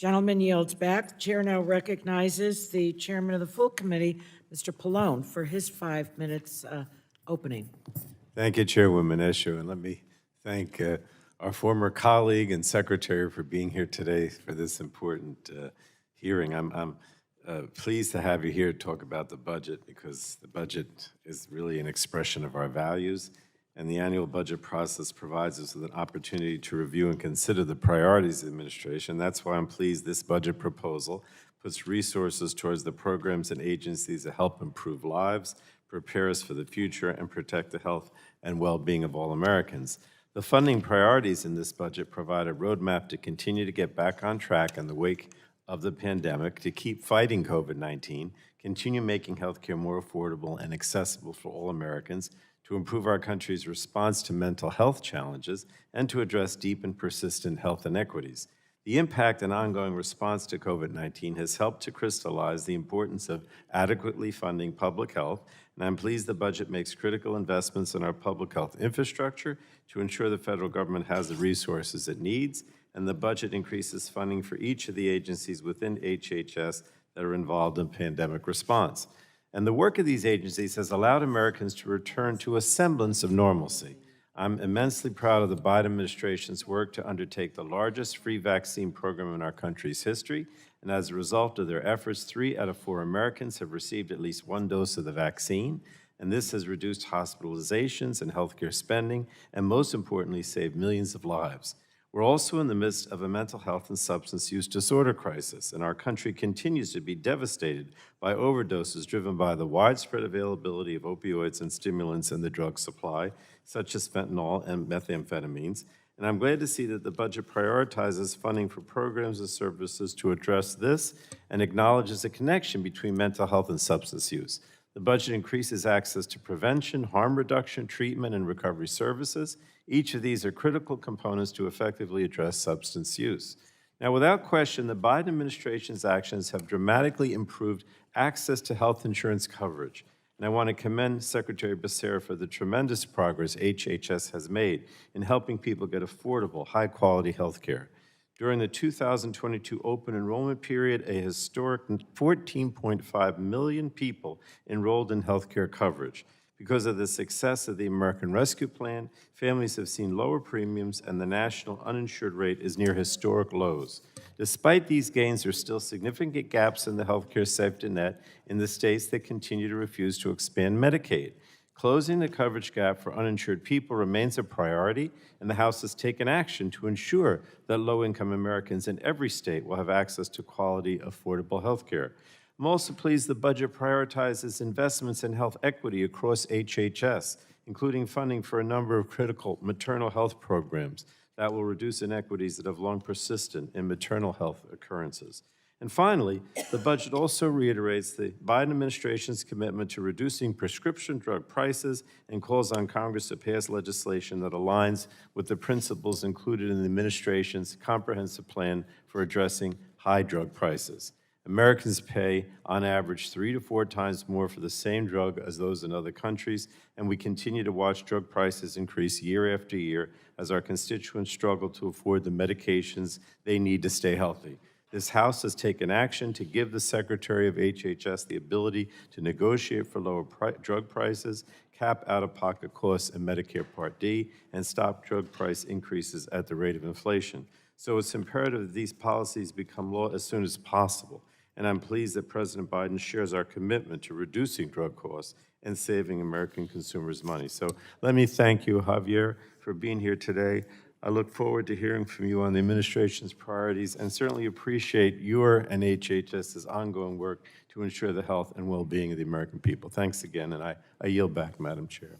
Gentleman yields back. The chair now recognizes the chairman of the full committee, Mr. Pallone, for his 5 minutes opening. Thank you, Chairwoman Esho, and let me thank our former colleague and secretary for being here today for this important hearing. I'm pleased to have you here to talk about the budget because the budget is really an expression of our values, and the annual budget process provides us with an opportunity to review and consider the priorities of the administration. That's why I'm pleased this budget proposal puts resources towards the programs and agencies that help improve lives, prepare us for the future, and protect the health and well-being of all Americans. The funding priorities in this budget provide a roadmap to continue to get back on track in the wake of the pandemic, to keep fighting COVID-19, continue making healthcare more affordable and accessible for all Americans, to improve our country's response to mental health challenges, and to address deep and persistent health inequities. The impact and ongoing response to COVID-19 has helped to crystallize the importance of adequately funding public health, and I'm pleased the budget makes critical investments in our public health infrastructure to ensure the federal government has the resources it needs, and the budget increases funding for each of the agencies within HHS that are involved in pandemic response. And the work of these agencies has allowed Americans to return to a semblance of normalcy. I'm immensely proud of the Biden administration's work to undertake the largest free vaccine program in our country's history, and as a result of their efforts, 3 out of 4 Americans have received at least 1 dose of the vaccine, and this has reduced hospitalizations and healthcare spending, and most importantly, saved millions of lives. We're also in the midst of a mental health and substance use disorder crisis, and our country continues to be devastated by overdoses driven by the widespread availability of opioids and stimulants in the drug supply, such as fentanyl and methamphetamines. And I'm glad to see that the budget prioritizes funding for programs and services to address this and acknowledges a connection between mental health and substance use. The budget increases access to prevention, harm reduction, treatment, and recovery services. Each of these are critical components to effectively address substance use. Now, without question, the Biden administration's actions have dramatically improved access to health insurance coverage. And I want to commend Secretary Becerra for the tremendous progress HHS has made in helping people get affordable, high-quality health care. During the 2022 open enrollment period, a historic 14.5 million people enrolled in health care coverage. Because of the success of the American Rescue Plan, families have seen lower premiums and the national uninsured rate is near historic lows. Despite these gains, there are still significant gaps in the healthcare safety net in the states that continue to refuse to expand Medicaid. Closing the coverage gap for uninsured people remains a priority, and the House has taken action to ensure that low-income Americans in every state will have access to quality, affordable health care. I'm also pleased the budget prioritizes investments in health equity across HHS, including funding for a number of critical maternal health programs that will reduce inequities that have long persisted in maternal health occurrences. And finally, the budget also reiterates the Biden administration's commitment to reducing prescription drug prices and calls on Congress to pass legislation that aligns with the principles included in the administration's comprehensive plan for addressing high drug prices. Americans pay, on average, 3 to 4 times more for the same drug as those in other countries, and we continue to watch drug prices increase year after year as our constituents struggle to afford the medications they need to stay healthy. This House has taken action to give the Secretary of HHS the ability to negotiate for lower drug prices, cap out-of-pocket costs in Medicare Part D, and stop drug price increases at the rate of inflation. So it's imperative that these policies become law as soon as possible. And I'm pleased that President Biden shares our commitment to reducing drug costs and saving American consumers money. So let me thank you, Javier, for being here today. I look forward to hearing from you on the administration's priorities and certainly appreciate your and HHS's ongoing work to ensure the health and well-being of the American people. Thanks again, and I yield back, Madam Chair.